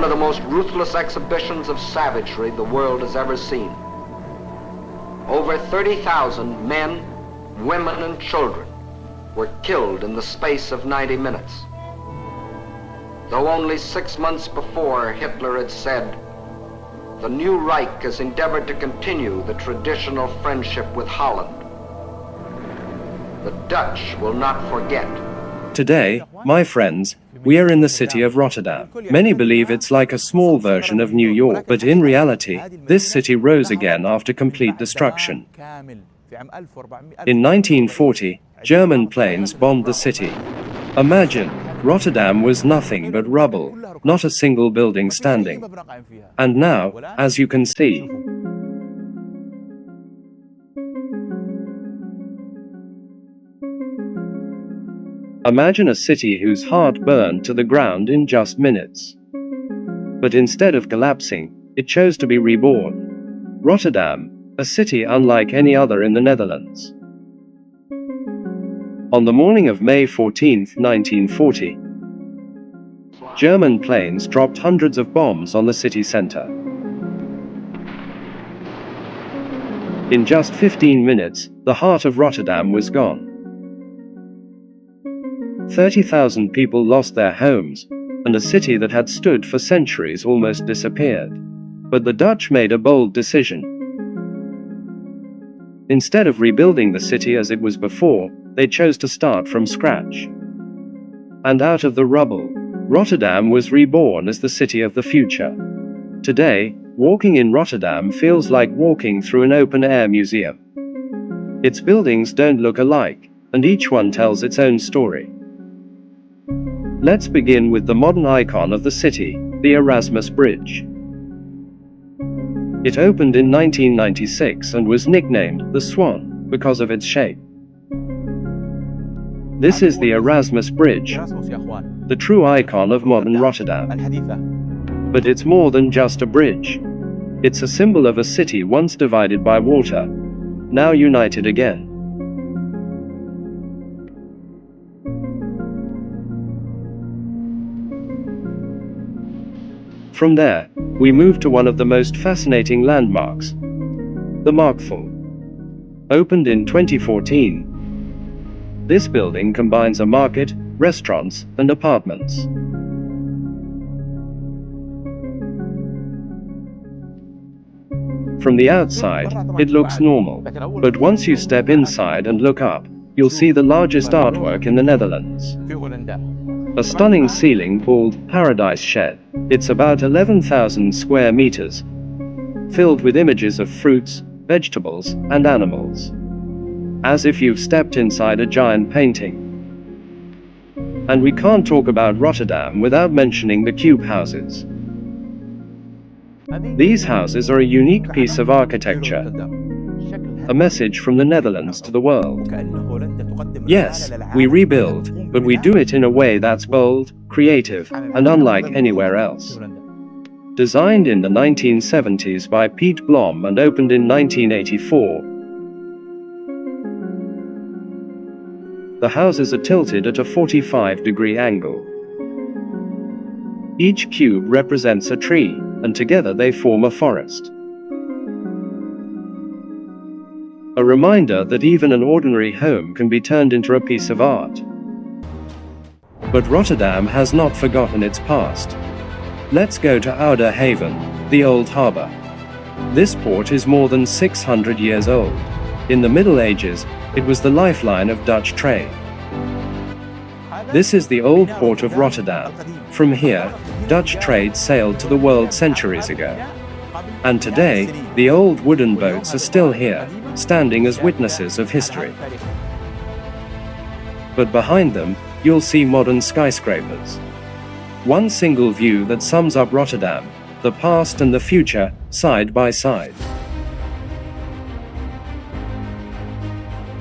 one of the most ruthless exhibitions of savagery the world has ever seen. Over 30,000 men, women, and children were killed in the space of 90 minutes. Though only 6 months before Hitler had said, "The new Reich has endeavored to continue the traditional friendship with Holland. The Dutch will not forget." Today, my friends, we are in the city of Rotterdam. Many believe it's like a small version of New York, but in reality, this city rose again after complete destruction. In 1940, German planes bombed the city. Imagine, Rotterdam was nothing but rubble, not a single building standing. And now, as you can see, imagine a city whose heart burned to the ground in just minutes. But instead of collapsing, it chose to be reborn. Rotterdam, a city unlike any other in the Netherlands. On the morning of May 14, 1940, German planes dropped hundreds of bombs on the city center. In just 15 minutes, the heart of Rotterdam was gone. 30,000 people lost their homes, and a city that had stood for centuries almost disappeared. But the Dutch made a bold decision. Instead of rebuilding the city as it was before, they chose to start from scratch. And out of the rubble, Rotterdam was reborn as the city of the future. Today, walking in Rotterdam feels like walking through an open-air museum. Its buildings don't look alike, and each one tells its own story. Let's begin with the modern icon of the city, the Erasmus Bridge. It opened in 1996 and was nicknamed the Swan because of its shape. This is the Erasmus Bridge, the true icon of modern Rotterdam. But it's more than just a bridge. It's a symbol of a city once divided by water, now united again. From there, we move to one of the most fascinating landmarks, the Markthal. Opened in 2014, this building combines a market, restaurants, and apartments. From the outside, it looks normal, but once you step inside and look up, you'll see the largest artwork in the Netherlands. A stunning ceiling called Paradise Shed. It's about 11,000 square meters, filled with images of fruits, vegetables, and animals. As if you've stepped inside a giant painting. And we can't talk about Rotterdam without mentioning the Cube Houses. These houses are a unique piece of architecture, a message from the Netherlands to the world. Yes, we rebuild, but we do it in a way that's bold, creative, and unlike anywhere else. Designed in the 1970s by Piet Blom and opened in 1984, the houses are tilted at a 45-degree angle. Each cube represents a tree, and together they form a forest. A reminder that even an ordinary home can be turned into a piece of art. But Rotterdam has not forgotten its past. Let's go to Oude Haven, the old harbor. This port is more than 600 years old. In the Middle Ages, it was the lifeline of Dutch trade. This is the old port of Rotterdam. From here, Dutch trade sailed to the world centuries ago. And today, the old wooden boats are still here, standing as witnesses of history. But behind them, you'll see modern skyscrapers. One single view that sums up Rotterdam, the past and the future, side by side.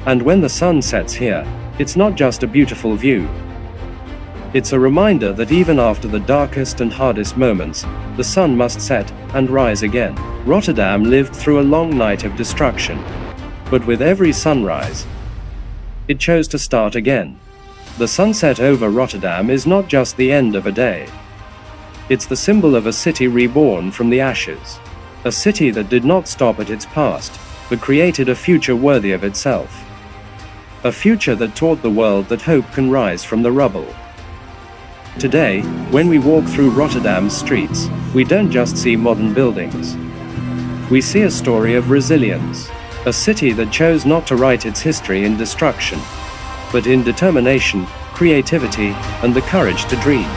And when the sun sets here, it's not just a beautiful view. It's a reminder that even after the darkest and hardest moments, the sun must set and rise again. Rotterdam lived through a long night of destruction. But with every sunrise, it chose to start again. The sunset over Rotterdam is not just the end of a day. It's the symbol of a city reborn from the ashes. A city that did not stop at its past, but created a future worthy of itself. A future that taught the world that hope can rise from the rubble. Today, when we walk through Rotterdam's streets, we don't just see modern buildings. We see a story of resilience. A city that chose not to write its history in destruction, but in determination, creativity, and the courage to dream.